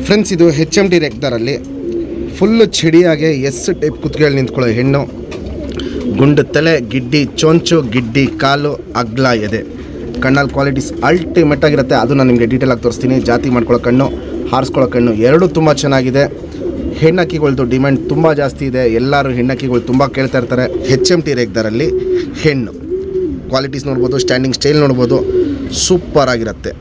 Friends, ಇದು HMT ರೆಗ್ದಾರಲ್ಲಿ full ಚಡಿಯಾಗೆ S type ಕುತ್ತಿಗೆಯಲ್ಲಿ ನಿಂತ್ಕೊಳ್ಳೋ ಹೆಣ್ಣು. ಗುಂಡು ತಲೆ, ಗಿಡ್ಡಿ ಚೊಂಚು, ಗಿಡ್ಡಿ ಕಾಲು, ಅಗ್ಲ ಎದೆ. ಕಣ್ಣಲ್ಲಿ ಕ್ವಾಲಿಟೀಸ್ ಅಲ್ಟಿಮೇಟ್ ಆಗಿರುತ್ತೆ. ಅದು ನಾನು ನಿಮಗೆ ಡೀಟೇಲಾಗಿ ತೋರಿಸ್ತೀನಿ. ಜಾತಿ ಮಾಡ್ಕೊಳ್ಳೋ ಕಣ್ಣು, ಹಾರಿಸ್ಕೊಳ್ಳೋ ಕಣ್ಣು ಎರಡೂ ತುಂಬ ಚೆನ್ನಾಗಿದೆ. ಹೆಣ್ಣಕ್ಕಿಗಳ್ದು ಡಿಮ್ಯಾಂಡ್ ತುಂಬ ಜಾಸ್ತಿ ಇದೆ. ಎಲ್ಲರೂ ಹೆಣ್ಣಕ್ಕಿಗಳು ತುಂಬ ಕೇಳ್ತಾ ಇರ್ತಾರೆ. HMT ರೆಗ್ದಾರಲ್ಲಿ ಹೆಣ್ಣು ಕ್ವಾಲಿಟೀಸ್ ನೋಡ್ಬೋದು, ಸ್ಟ್ಯಾಂಡಿಂಗ್ ಸ್ಟೈಲ್ ನೋಡ್ಬೋದು, ಸೂಪರ್ ಆಗಿರುತ್ತೆ.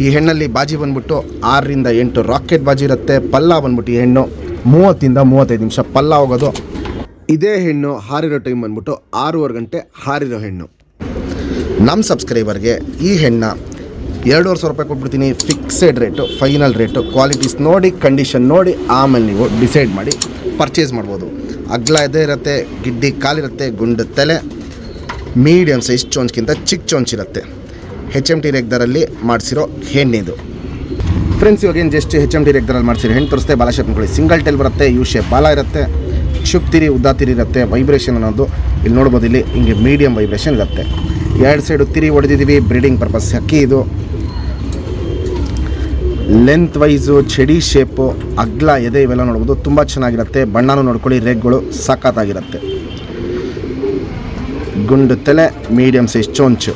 ಈ ಹೆಣ್ಣಲ್ಲಿ ಬಾಜಿ ಬಂದ್ಬಿಟ್ಟು 6ರಿಂದ 8 ರಾಕೆಟ್ ಬಾಜಿ ಇರುತ್ತೆ. ಪಲ್ಲ ಬಂದ್ಬಿಟ್ಟು ಈ ಹೆಣ್ಣು 30ರಿಂದ 35 ನಿಮಿಷ ಪಲ್ಲ ಹೋಗೋದು. ಇದೇ ಹೆಣ್ಣು ಹಾರಿರೋ ಟೈಮ್ ಬಂದ್ಬಿಟ್ಟು 6:30 ಗಂಟೆ ಹಾರಿರೋ ಹೆಣ್ಣು. ನಮ್ಮ ಸಬ್ಸ್ಕ್ರೈಬರ್ಗೆ ಈ ಹೆಣ್ಣ 2,500 ರೂಪಾಯಿ ಕೊಟ್ಬಿಡ್ತೀನಿ. Fixed rate, final rate. Qualities ನೋಡಿ, ಕಂಡೀಷನ್ ನೋಡಿ ಆಮೇಲೆ ನೀವು ಡಿಸೈಡ್ ಮಾಡಿ ಪರ್ಚೇಸ್ ಮಾಡ್ಬೋದು. ಅಗ್ಲ ಎದೆ ಇರುತ್ತೆ, ಗಿಡ್ಡಿ ಕಾಲಿರುತ್ತೆ, ಗುಂಡು ತಲೆ, ಮೀಡಿಯಮ್ ಸೈಜ್ ಚೊಂಚ್ಗಿಂತ ಚಿಕ್ಕ ಚೊಂಚಿರುತ್ತೆ. HMT ರೆಗ್ದಾರಲ್ಲಿ ಮಾಡಿಸಿರೋ ಹೆಣ್ಣಿದು. ಫ್ರೆಂಡ್ಸ್, ಇವಾಗೇನು ಜಸ್ಟ್ HMT ರೆಗ್ದಾರಲ್ಲಿ ಮಾಡಿಸಿರೋ ಹೆಣ್ಣು ತೋರಿಸ್ತೆ. ಬಾಲ ಶೇಪ್ ನೋಡ್ಕೊಳ್ಳಿ, ಸಿಂಗಲ್ ಟೈಲ್ ಬರುತ್ತೆ, ಯು ಶೇಪ್ ಬಾಲ ಇರುತ್ತೆ, ಕ್ಷುಪ್ತಿರಿ ಉದ್ದ ತಿರಿ ಇರುತ್ತೆ. ವೈಬ್ರೇಷನ್ ಅನ್ನೋದು ಇಲ್ಲಿ ನೋಡ್ಬೋದು, ಇಲ್ಲಿ ಹಿಂಗೆ ಮೀಡಿಯಮ್ ವೈಬ್ರೇಷನ್ ಇರುತ್ತೆ. 2 ಸೈಡು ತಿರಿ ಹೊಡೆದಿದ್ದೀವಿ, ಬ್ರೀಡಿಂಗ್ ಪರ್ಪಸ್ ಅಕ್ಕಿ ಇದು. ಲೆಂತ್ ವೈಸು, ಚಡಿ ಶೇಪು, ಅಗ್ಲ ಎದೆ ಇವೆಲ್ಲ ನೋಡ್ಬೋದು, ತುಂಬ ಚೆನ್ನಾಗಿರುತ್ತೆ. ಬಣ್ಣನೂ ನೋಡ್ಕೊಳ್ಳಿ, ರೆಗ್ಗಳು ಸಖತ್ತಾಗಿರುತ್ತೆ. ಗುಂಡು ತಲೆ, ಮೀಡಿಯಮ್ ಸೈಜ್ ಚೊಂಚು.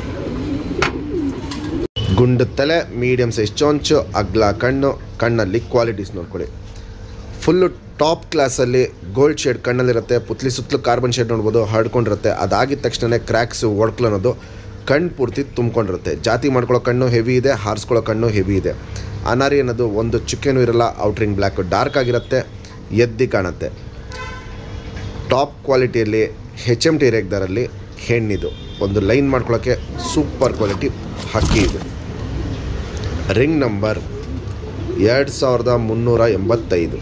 ಗುಂಡು ತಲೆ, ಮೀಡಿಯಮ್ ಸೈಜ್ ಚೊಂಚು, ಅಗ್ಲ ಕಣ್ಣು. ಕಣ್ಣಲ್ಲಿ ಕ್ವಾಲಿಟೀಸ್ ನೋಡ್ಕೊಳ್ಳಿ, ಫುಲ್ಲು ಟಾಪ್ ಕ್ಲಾಸಲ್ಲಿ ಗೋಲ್ಡ್ ಶೇಡ್ ಕಣ್ಣಲ್ಲಿರುತ್ತೆ. ಪುತ್ಲಿ ಸುತ್ತಲೂ ಕಾರ್ಬನ್ ಶೇಡ್ ನೋಡ್ಬೋದು, ಹರಡ್ಕೊಂಡಿರುತ್ತೆ. ಅದಾಗಿದ ತಕ್ಷಣ ಕ್ರ್ಯಾಕ್ಸು ಒಡ್ಕಲು ಅನ್ನೋದು ಕಣ್ಣು ಪೂರ್ತಿ ತುಂಬ್ಕೊಂಡಿರುತ್ತೆ. ಜಾತಿ ಮಾಡ್ಕೊಳ್ಳೋ ಕಣ್ಣು ಹೆವಿ ಇದೆ, ಹಾರಿಸ್ಕೊಳ್ಳೋ ಕಣ್ಣು ಹೆವಿ ಇದೆ. ಅನಾರಿ ಅನ್ನೋದು ಒಂದು ಚುಕ್ಕೆನೂ ಇರಲ್ಲ, ಔಟ್ರಿಂಗ್ ಬ್ಲ್ಯಾಕು ಡಾರ್ಕ್ ಆಗಿರುತ್ತೆ, ಎದ್ದಿ ಕಾಣುತ್ತೆ. ಟಾಪ್ ಕ್ವಾಲಿಟಿಯಲ್ಲಿ HMT ರೆಗ್ದಾರಲ್ಲಿ ಹೆಣ್ಣಿದು. ಒಂದು ಲೈನ್ ಮಾಡ್ಕೊಳ್ಳೋಕ್ಕೆ ಸೂಪರ್ ಕ್ವಾಲಿಟಿ ಹಕ್ಕಿ ಇದು. Ring number 2385.